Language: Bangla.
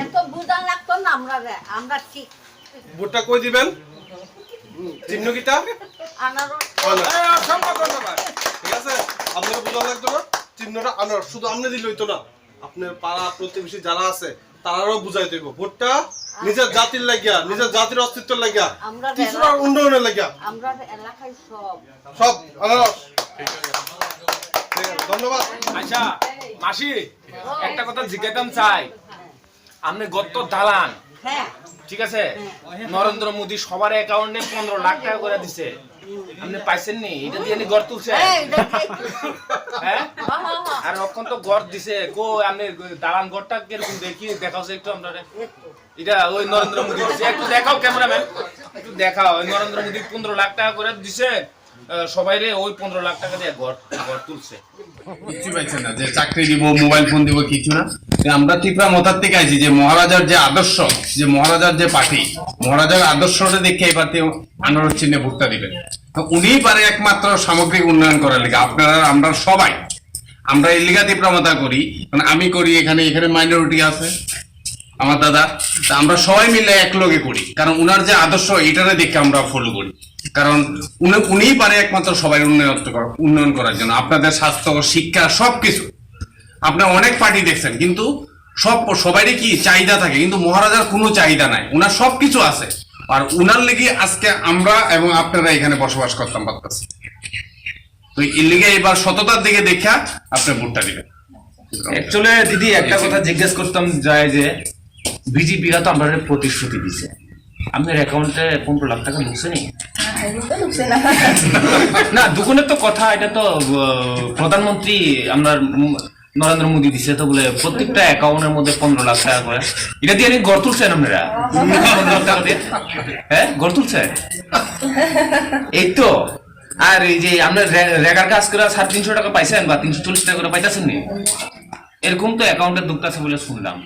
এত বুঝা লাগতো না আমরা ঠিক ভোটটা কই দিবেন চিহ্ন কিটা আনারস ঠিক আছে আপনাকে বুঝা লাগতো না চিহ্নটা আনারস শুধু আপনি দিলে হইতো না আপনার পাড়া প্রতিবেশী যারা আছে তারাও বুঝাই দেব ভোটটা নিজের জাতির লাগিয়া নিজের জাতির অস্তিত্বের লাগিয়া কিছুটা উন্নয়নের লাগিয়া আমরা এলাকায় সব আনারস ধন্যবাদ। আচ্ছা মাসি একটা কথা জিজ্ঞাসা চাই আপনি গত দালান হ্যাঁ ঠিক আছে নরেন্দ্র মোদী সবার অ্যাকাউন্টে 15 লাখ টাকা করে দিছে আপনি পাইছেন নি এটা দিয়ে নি গড় তুলছে হ্যাঁ আর এখন তো গড় দিছে কো আপনি দালান গড়টা কিরকম দেখি দেখাও একটু আমরা এটা ওই নরেন্দ্র মোদী দিছে একটু দেখাও ক্যামেরাম্যান একটু দেখাও ওই নরেন্দ্র মোদী 15 লাখ টাকা করে দিছে সবাই রে ওই 15 লাখ টাকা দিয়ে গড় তুলছে বুঝতে পারছেন না যে চাকরি দিব মোবাইল ফোন দিব কিছু না আমরা ত্রিপুরা মতার থেকে আইছি যে মহারাজার যে আদর্শ যে মহারাজার যে পার্টি মহারাজার আদর্শটা দেখে এবার আনারস চিহ্নে ভোটটা দিবেন তো উনিই পারে একমাত্র সামগ্রিক উন্নয়ন করার লেগে আপনারা আমরা সবাই আমরা এই লিগা ত্রিপুরা মতা করি মানে আমি করি এখানে মাইনরিটি আছে আমার দাদা তা আমরা সবাই মিলে একলগে করি কারণ উনার যে আদর্শ এটারে দেখে আমরা ফলো করি কারণ উনিই পারে একমাত্র সবাই উন্নয়ন করার জন্য আপনাদের স্বাস্থ্য শিক্ষা সবকিছু আপনার অনেক পার্টি দেখছেন কিন্তু সবাইরই কি চাহিদা থাকে কিন্তু মহারাজার কোনো চাহিদা নাই উনার সবকিছু আছে আর উনার লেগে আজকে আমরা এবং আপনারা এখানে বসবাস করতাম পারতেছি তো এর লেগে এবার সততার দিকে দেখা আপনি ভোটটা দিবেন। অ্যাকচুয়ালি দিদি একটা কথা জিজ্ঞেস করতাম যায় যে বিজেপিরা তো আমরা প্রতিশ্রুতি দিছে আপনার অ্যাকাউন্টে 15 লাখ টাকা ঢুকছে নি না দুগুণের তো কথা এটা তো প্রধানমন্ত্রী আপনার নরেন্দ্র মোদী দিছে তো বলে প্রত্যেকটা অ্যাকাউন্টের মধ্যে 15 লাখ টাকা করে এটা দিয়ে গড় তুলছেন আপনারা 15 লাখ টাকা দিয়ে হ্যাঁ গড় তুলছেন এই তো আর এই যে আপনার রেগার কাজ করে 350 টাকা পাইছেন বা 340 টাকা করে পাইতেছেন নি এরকম তো অ্যাকাউন্টে ঢুকতেছে বলে শুনলাম